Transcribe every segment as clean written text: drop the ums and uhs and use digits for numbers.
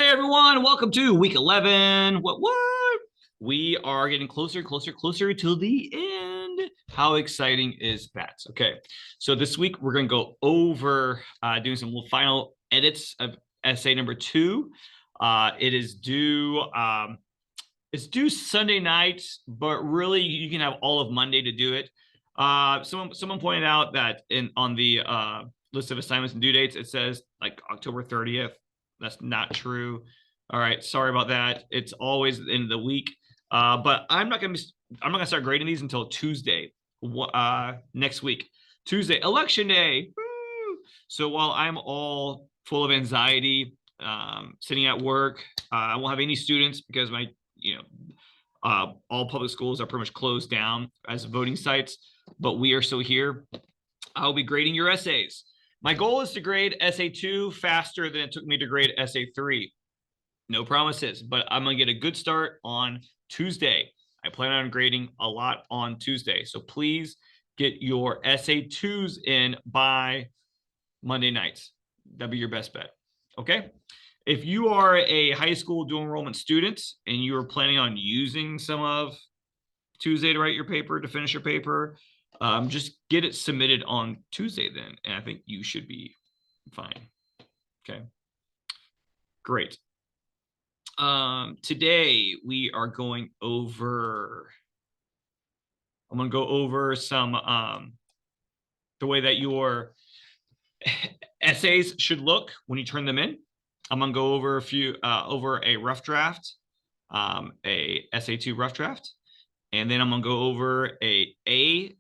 Hey everyone, welcome to week 11. What? We are getting closer to the end. How exciting is that? Okay, so this week we're going to go over doing some little final edits of essay number 2. It is due it's due Sunday night, but really you can have all of Monday to do it. Someone pointed out that on the list of assignments and due dates, it says like October 30th. That's not true. All right, sorry about that. It's always the end of the week. But I'm not gonna start grading these until Tuesday, next week. Tuesday, election day. Woo! So while I'm all full of anxiety, sitting at work, I won't have any students because all public schools are pretty much closed down as voting sites, but we are still here. I'll be grading your essays. My goal is to grade essay 2 faster than it took me to grade essay 3. No promises, but I'm going to get a good start on Tuesday. I plan on grading a lot on Tuesday. So please get your essay 2s in by Monday nights. That'd be your best bet. Okay. If you are a high school dual enrollment student and you are planning on using some of Tuesday to write your paper, to finish your paper, just get it submitted on Tuesday then, and I think you should be fine. Okay, great. Today we are going over, I'm going to go over some, the way that your essays should look when you turn them in. I'm going to go over over a rough draft, a essay 2 rough draft. And then I'm going to go over a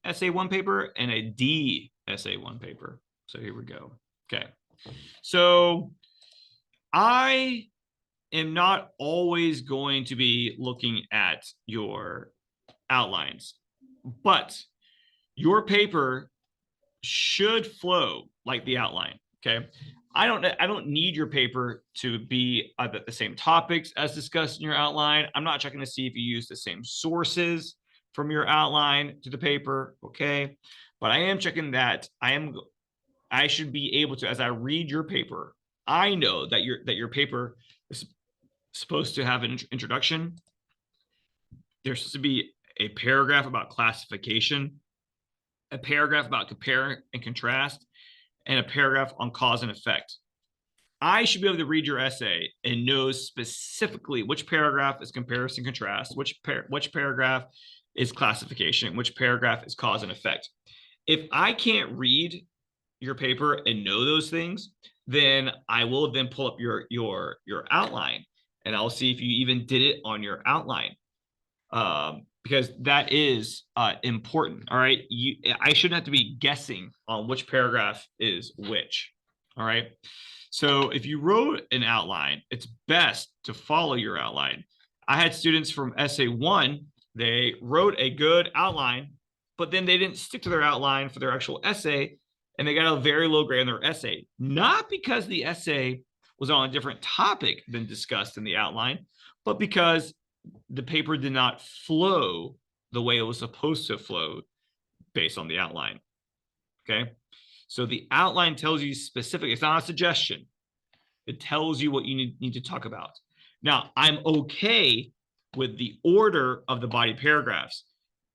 essay 1 paper and a D essay 1 paper. So here we go. Okay. So I am not always going to be looking at your outlines, but your paper should flow like the outline. Okay. I don't need your paper to be the same topics as discussed in your outline. I'm not checking to see if you use the same sources from your outline to the paper, okay? But I am checking that I should be able to, as I read your paper, I know that your paper is supposed to have an introduction. There's supposed to be a paragraph about classification, a paragraph about compare and contrast, and a paragraph on cause and effect. I should be able to read your essay and know specifically which paragraph is comparison contrast, which paragraph is classification, which paragraph is cause and effect. If I can't read your paper and know those things, then I will then pull up your outline and I'll see if you even did it on your outline. Because that is important. All right. I shouldn't have to be guessing on which paragraph is which. All right. So if you wrote an outline, it's best to follow your outline. I had students from essay 1, they wrote a good outline, but then they didn't stick to their outline for their actual essay, and they got a very low grade on their essay. Not because the essay was on a different topic than discussed in the outline, but because the paper did not flow the way it was supposed to flow based on the outline. Okay. So the outline tells you specific, it's not a suggestion. It tells you what you need to talk about. Now, I'm okay with the order of the body paragraphs.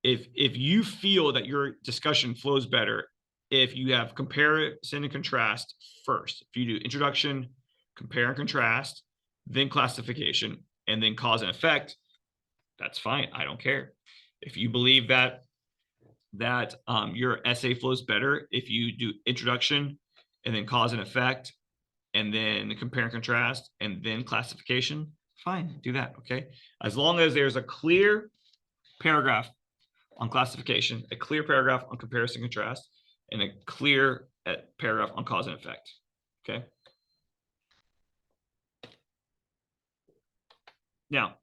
If you feel that your discussion flows better, if you have comparison and contrast first, if you do introduction, compare and contrast, then classification, and then cause and effect, that's fine. I don't care. If you believe that your essay flows better if you do introduction and then cause and effect and then compare and contrast and then classification, fine, do that. Okay, as long as there's a clear paragraph on classification, a clear paragraph on comparison and contrast, and a clear paragraph on cause and effect. Okay, now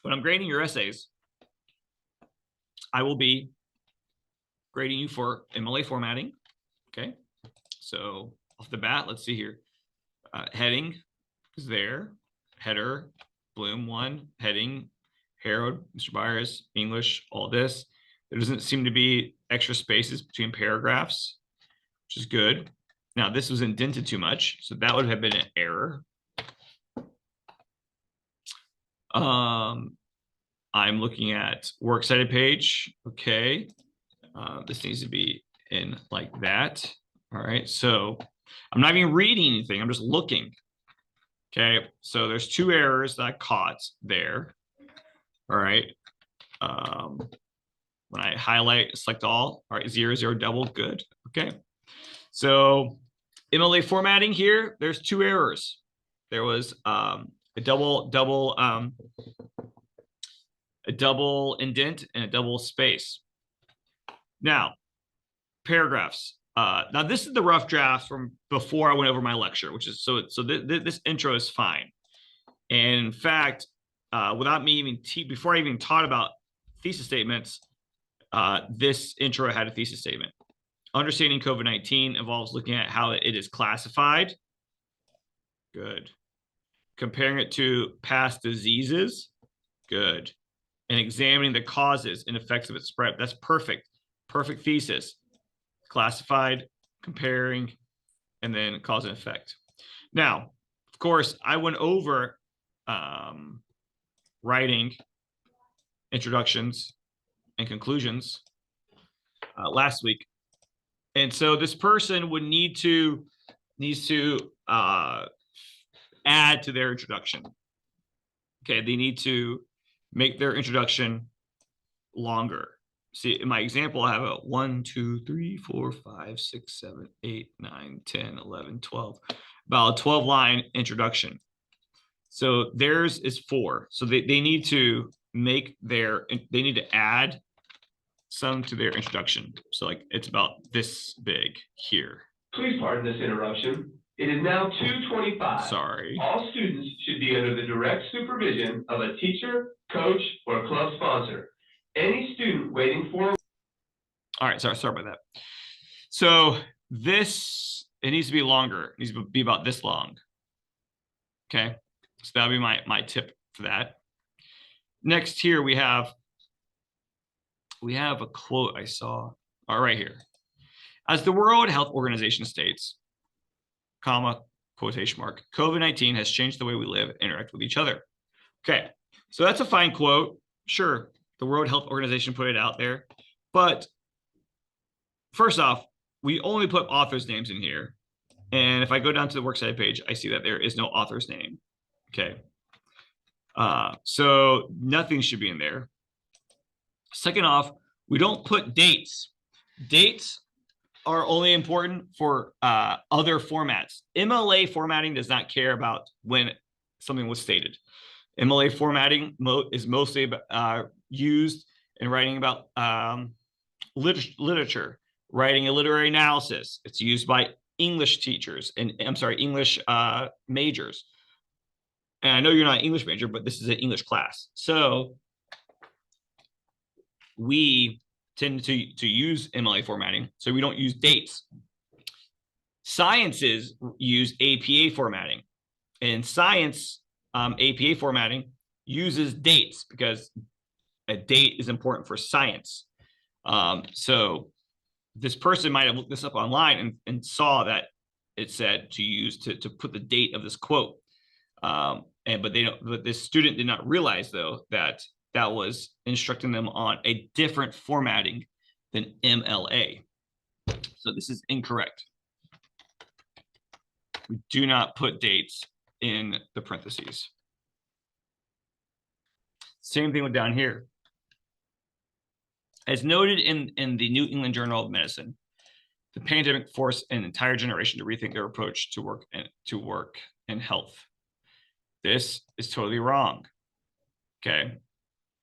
when I'm grading your essays, I will be grading you for MLA formatting. Okay, so off the bat, let's see here. Heading is there, header, Bloom 1, heading, Harold, Mr. Byers, English, all this. There doesn't seem to be extra spaces between paragraphs, which is good. Now, this was indented too much, so that would have been an error. I'm looking at works cited page. Okay. This needs to be in like that. All right. So I'm not even reading anything. I'm just looking. Okay. So there's two errors that I caught there. All right. When I highlight, select all, right, 0, 0, double, good. Okay. So MLA formatting here, there's two errors. There was a double indent and a double space. Now, paragraphs. Now this is the rough draft from before I went over my lecture, which is this intro is fine. And in fact, without me even before I even taught about thesis statements, this intro had a thesis statement. Understanding COVID-19 involves looking at how it is classified. Good. Comparing it to past diseases. Good. And examining the causes and effects of its spread. That's perfect. Perfect thesis. Classified, comparing, and then cause and effect. Now, of course, I went over writing introductions and conclusions last week. And so this person would needs to add to their introduction. Okay, they need to make their introduction longer. See, in my example, I have a 1, 2, 3, 4, 5, 6, 7, 8, 9, 10, 11, 12, about a 12-line introduction. So theirs is 4. So they need to they need to add some to their introduction. So like it's about this big here. Please pardon this interruption. It is now 2:25. Sorry. All students should be under the direct supervision of a teacher, coach, or club sponsor. Any student waiting for... All right, sorry about that. So this, it needs to be longer. It needs to be about this long. Okay, so that'll be my tip for that. Next here we have a quote I saw. All right, here. As the World Health Organization states, comma, quotation mark, COVID-19 has changed the way we live and interact with each other. Okay, so that's a fine quote. Sure, the World Health Organization put it out there. But first off, we only put authors' names in here. And if I go down to the works cited page, I see that there is no author's name. Okay. So nothing should be in there. Second off, we don't put dates. Dates are only important for other formats. MLA formatting does not care about when something was stated. MLA formatting is mostly used in writing about literature, writing a literary analysis. It's used by English teachers and English majors. And I know you're not an English major, but this is an English class. So we tend to use MLA formatting, so we don't use dates. Sciences use APA formatting, and science APA formatting uses dates because a date is important for science. So this person might have looked this up online and saw that it said to use to put the date of this quote. But this student did not realize though that was instructing them on a different formatting than MLA. So this is incorrect. We do not put dates in the parentheses. Same thing with down here. As noted in the New England Journal of Medicine, the pandemic forced an entire generation to rethink their approach to work and health. This is totally wrong. Okay.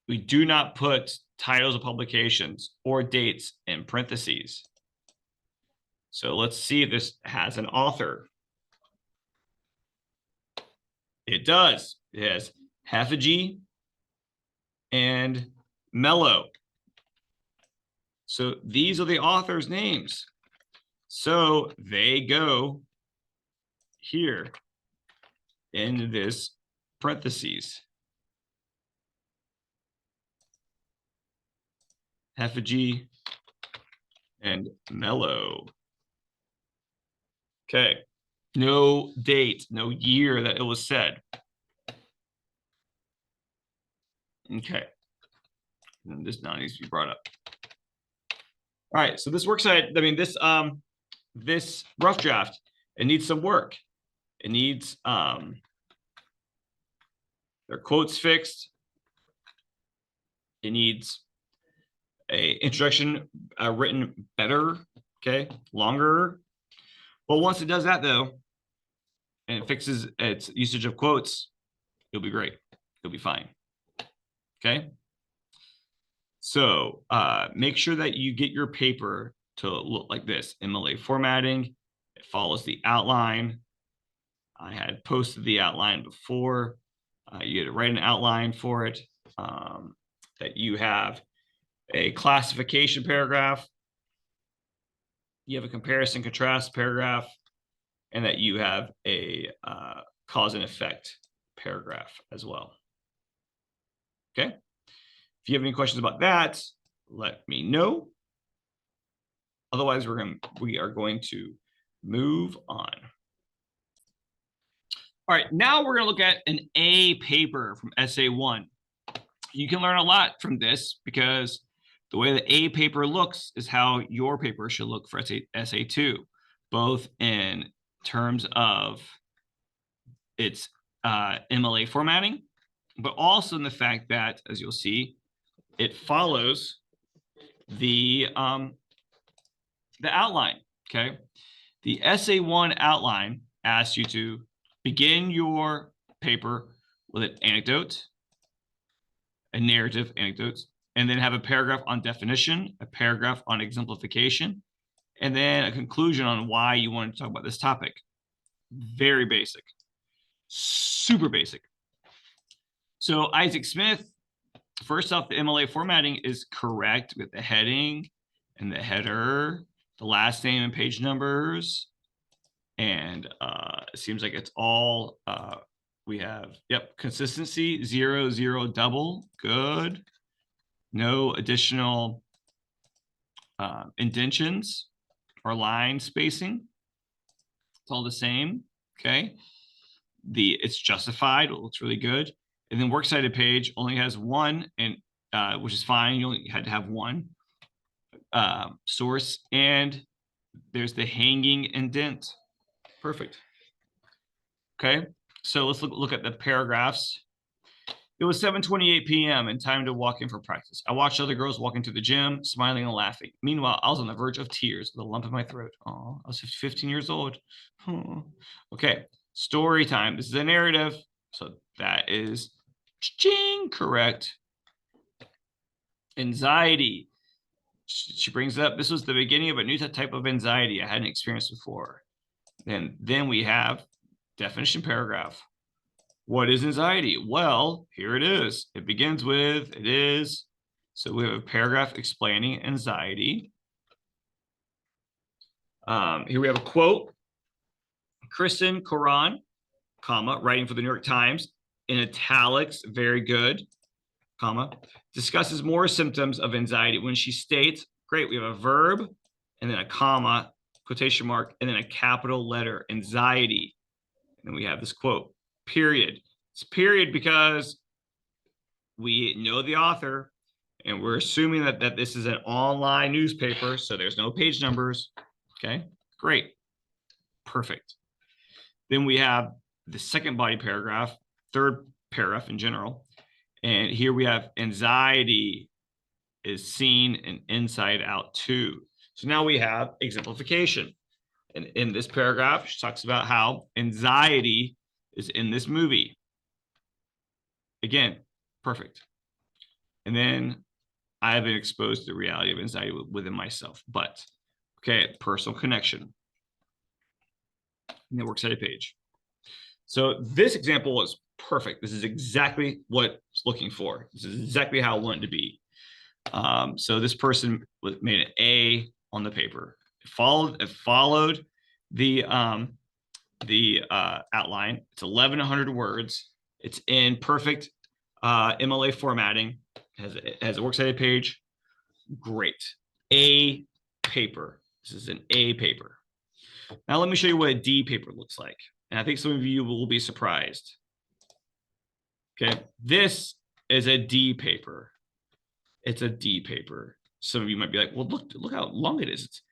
We do not put titles of publications or dates in parentheses. So let's see if this has an author. It does. It has Hafegi and Mello. So these are the authors' names. So they go here in this parentheses. Hafegi and Mello. Okay. No date, no year that it was said. Okay. And this now needs to be brought up. All right, so this works side, I mean, this rough draft, it needs some work. It needs their quotes fixed. It needs a introduction written better, okay, longer. But once it does that though, and it fixes its usage of quotes, it'll be great. It'll be fine. Okay. So make sure that you get your paper to look like this. MLA formatting. It follows the outline. I had posted the outline before. You get to write an outline for it. That you have a classification paragraph. You have a comparison contrast paragraph, and that you have a cause and effect paragraph as well. Okay. If you have any questions about that, let me know. Otherwise, we are going to move on. All right, now we're going to look at an A paper from SA1. You can learn a lot from this because the way the A paper looks is how your paper should look for SA2, both in terms of its MLA formatting, but also in the fact that, as you'll see, it follows the outline, okay? The SA1 outline asks you to begin your paper with an anecdote, a narrative anecdote, and then have a paragraph on definition, a paragraph on exemplification, and then a conclusion on why you want to talk about this topic. Very basic, super basic. So Isaac Smith, first off, the MLA formatting is correct with the heading and the header, the last name and page numbers. And it seems like it's all, we have, yep, consistency, 0, 0, double, good. No additional indentions or line spacing. It's all the same, okay? It's justified, it looks really good. And then works cited page only has one, and which is fine. You only had to have one source, and there's the hanging indent. Perfect. Okay, so let's look at the paragraphs. It was 7:28 p.m. and time to walk in for practice. I watched other girls walk into the gym, smiling and laughing. Meanwhile, I was on the verge of tears with a lump in my throat. Oh, I was 15 years old. Oh. Okay, story time. This is a narrative, so that is correct. Anxiety. She brings up, this was the beginning of a new type of anxiety I hadn't experienced before. And then we have definition paragraph. What is anxiety? Well, here it is. It begins with, it is. So we have a paragraph explaining anxiety. Here we have a quote. Kristen Koran, comma, writing for the New York Times, in italics, very good, comma, discusses more symptoms of anxiety when she states, great, we have a verb, and then a comma, quotation mark, and then a capital letter, anxiety. And then we have this quote, period. It's period because we know the author, and we're assuming that this is an online newspaper, so there's no page numbers. Okay, great, perfect. Then we have the second body paragraph, third paragraph in general. And here we have anxiety is seen in Inside Out 2. So now we have exemplification. And in this paragraph, she talks about how anxiety is in this movie. Again, perfect. And then I have been exposed to the reality of anxiety within myself. But, okay, personal connection. And the works cited page. So this example is perfect. This is exactly what it's looking for. This is exactly how I want it to be. So this person made an A on the paper. It followed the outline. It's 1,100 words. It's in perfect MLA formatting. It has a works cited page. Great. A paper. This is an A paper. Now let me show you what a D paper looks like. And I think some of you will be surprised. Okay, this is a D paper. It's a D paper. Some of you might be like, well, look how long it is. It's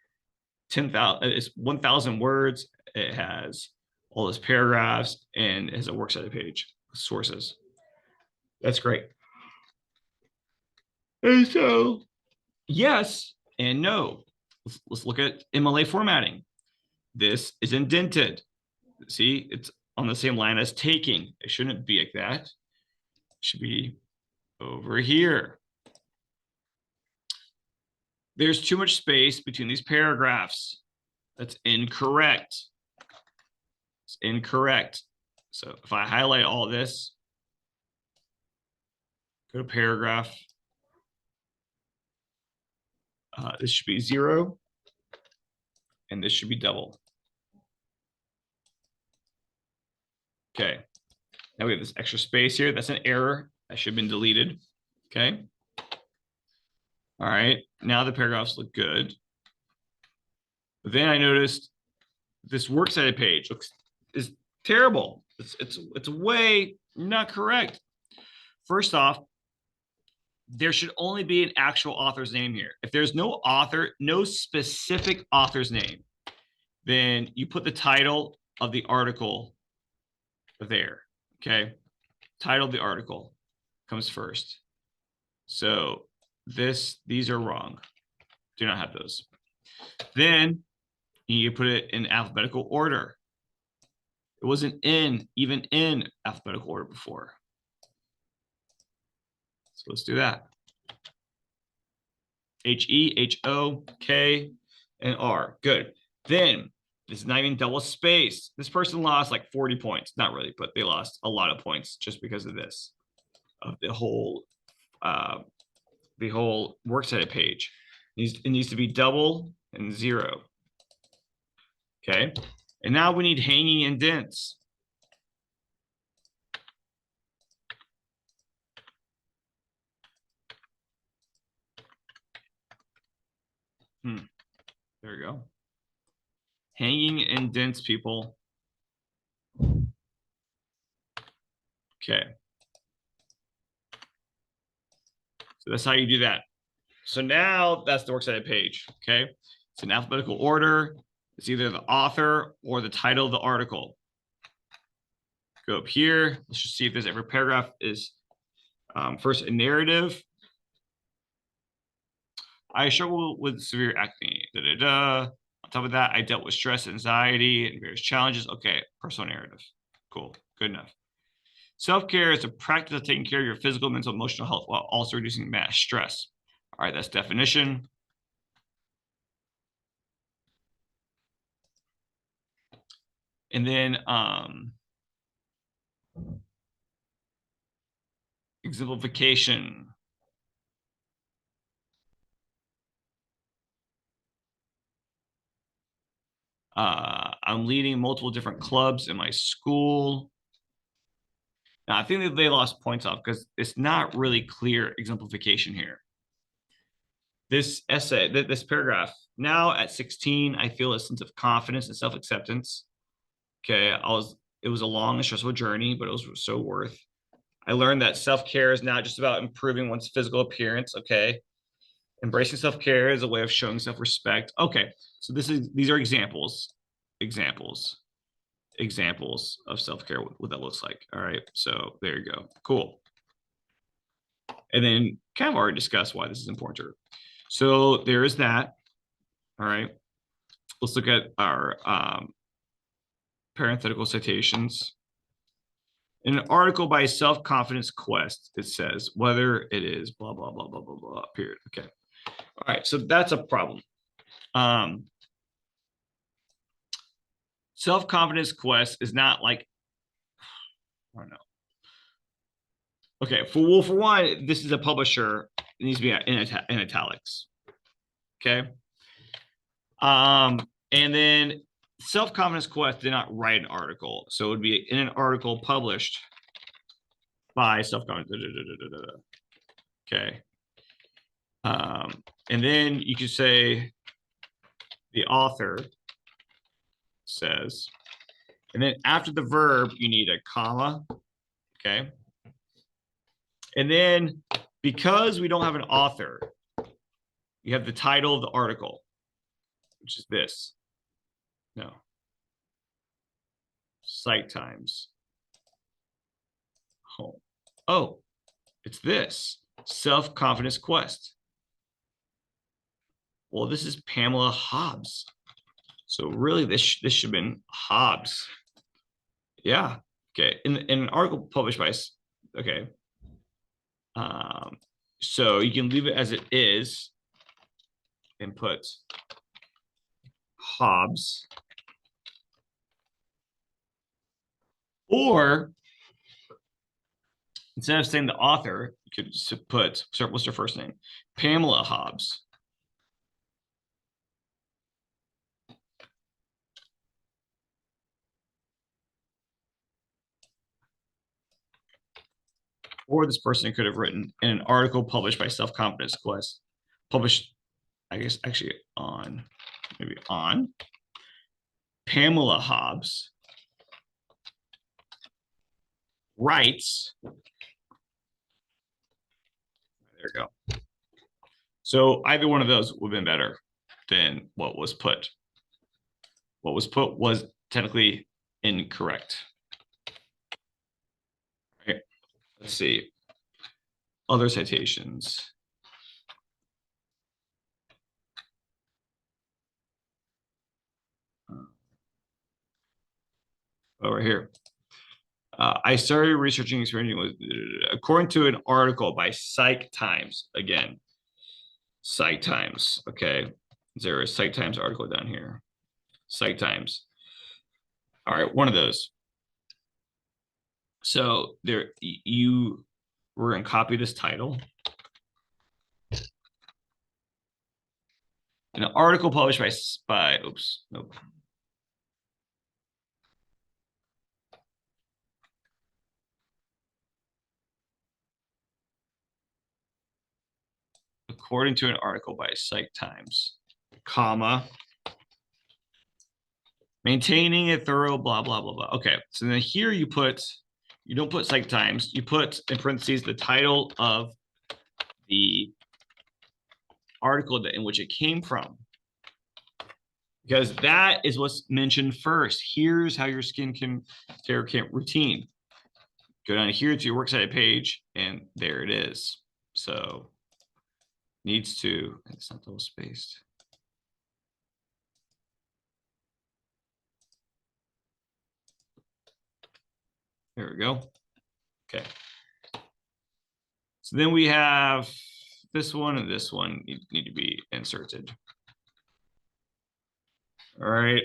10,000, it's 1,000 words. It has all those paragraphs and it has a works cited page, sources. That's great. And so, yes and no. Let's look at MLA formatting. This is indented. See, it's on the same line as taking. It shouldn't be like that. It should be over here. There's too much space between these paragraphs. That's incorrect. It's incorrect. So if I highlight all this, go to paragraph, this should be 0, and this should be double. Okay, now we have this extra space here. That's an error. That should have been deleted. Okay. All right, now the paragraphs look good. But then I noticed this works cited page is terrible. It's way not correct. First off, there should only be an actual author's name here. If there's no author, no specific author's name, then you put the title of the article there. Okay, title of the article comes first. So these are wrong. Do not have those. Then you put it in alphabetical order. It wasn't even in alphabetical order before. So let's do that. H-E, H-O, K, and R. Good. Then this is not even double space. This person lost like 40 points. Not really, but they lost a lot of points just because of this. Of the whole works cited page. It needs to be double and 0. Okay. And now we need hanging indents. There we go. Hanging indents, people. Okay. So that's how you do that. So now that's the works cited page. Okay. It's in alphabetical order. It's either the author or the title of the article. Go up here. Let's just see if there's every paragraph is first a narrative. I struggle with severe acne. On top of that, I dealt with stress, anxiety, and various challenges. Okay, personal narrative. Cool, good enough. Self-care is a practice of taking care of your physical, mental, emotional health while also reducing mass stress. All right, that's definition. And then exemplification. I'm leading multiple different clubs in my school. Now, I think that they lost points off because it's not really clear exemplification here. This essay, this paragraph, now at 16, I feel a sense of confidence and self-acceptance. Okay, it was a long and stressful journey, but it was so worth. I learned that self-care is not just about improving one's physical appearance. Okay, embracing self-care is a way of showing self-respect. Okay, so these are examples of self-care, what that looks like. All right, so there you go. Cool. And then kind of already discussed why this is important to her. So there is that. All right, let's look at our parenthetical citations. In an article by Self-Confidence Quest, it says whether it is blah, blah, blah, blah, blah, blah, period. Okay. All right, so that's a problem. Self-Confidence Quest is not like, I don't know. Okay, for one, this is a publisher. It needs to be in italics. Okay. And then Self-Confidence Quest did not write an article. So it would be in an article published by Self-Confidence. Okay. And then you could say the author says, and then after the verb, you need a comma. Okay. And then because we don't have an author, you have the title of the article, which is this. No. Site times. Home. Oh, it's this. Self-confidence quest. Well, this is Pamela Hobbs. So really, this should have been Hobbs. Yeah. Okay. In an article published by, okay. So you can leave it as it is and put Hobbs. Or instead of saying the author, you could just put, what's her first name? Pamela Hobbs. Or this person could have written in an article published by Self-Confidence Quest, published, I guess, actually on, maybe on Pamela Hobbs writes. There we go. So either one of those would have been better than what was put. What was put was technically incorrect. Right. Let's see. Other citations. Over here. I started researching experimenting with, according to an article by Psych Times, again, Psych Times, okay. Is there a Psych Times article down here? Psych Times. All right, one of those. So there, we're gonna copy this title. An article published by oops, nope. According to an article by Psych Times, comma, maintaining a thorough blah, blah, blah, blah. Okay, so then here you don't put Psych Times, you put in parentheses the title of the article in which it came from. Because that is what's mentioned first. Here's how your skin care routine. Go down here to your works cited page, and there it is. So needs to, it's not double spaced. There we go. Okay. So then we have this one and this one need to be inserted. All right.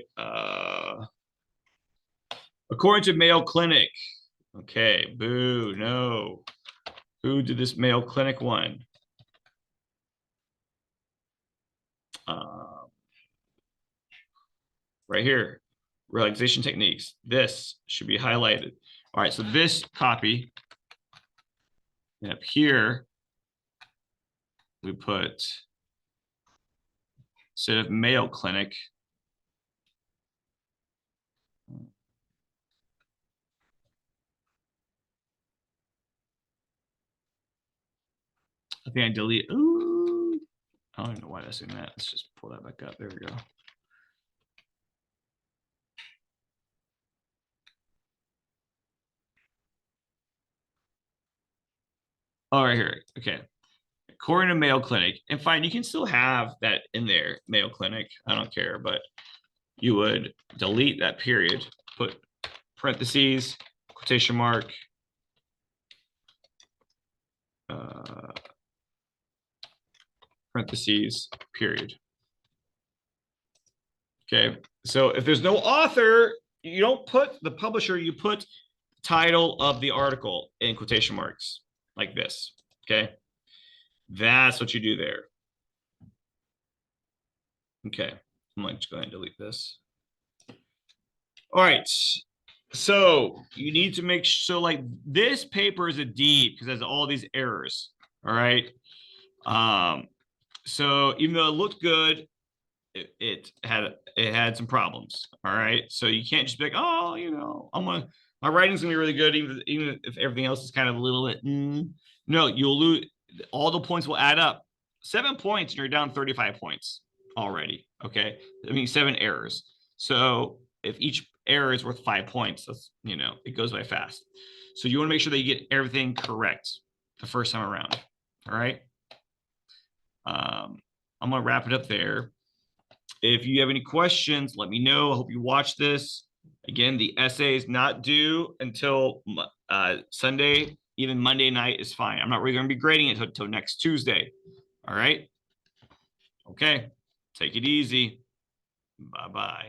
According to Mayo Clinic. Okay, boo, no. Who did this Mayo Clinic one? Right here, relaxation techniques. This should be highlighted. All right, so this copy, and up here, we put, instead of Mayo Clinic, I think I delete, ooh, I don't even know why that's doing that. Let's just pull that back up. There we go. All right, here, okay. According to Mayo Clinic, and fine, you can still have that in there, Mayo Clinic, I don't care, but you would delete that period, put parentheses, quotation mark, parentheses, period. Okay, so if there's no author, you don't put the publisher, you put title of the article in quotation marks like this. Okay, that's what you do there. Okay, I'm going to go ahead and delete this. All right, so you need to make sure, so like this paper is a D because it has all these errors. All right, so even though it looked good, it had some problems. All right, so you can't just be like, oh, you know, I'm My writing's gonna be really good, even if everything else is kind of a little bit. No, you'll lose. All the points will add up. 7 points, and you're down 35 points already. Okay, I mean 7 errors. So if each error is worth 5 points, that's it goes by fast. So you want to make sure that you get everything correct the first time around. All right. I'm gonna wrap it up there. If you have any questions, let me know. I hope you watch this. Again, the essay is not due until Sunday. Even Monday night is fine. I'm not really going to be grading it until next Tuesday. All right. Okay. Take it easy. Bye-bye.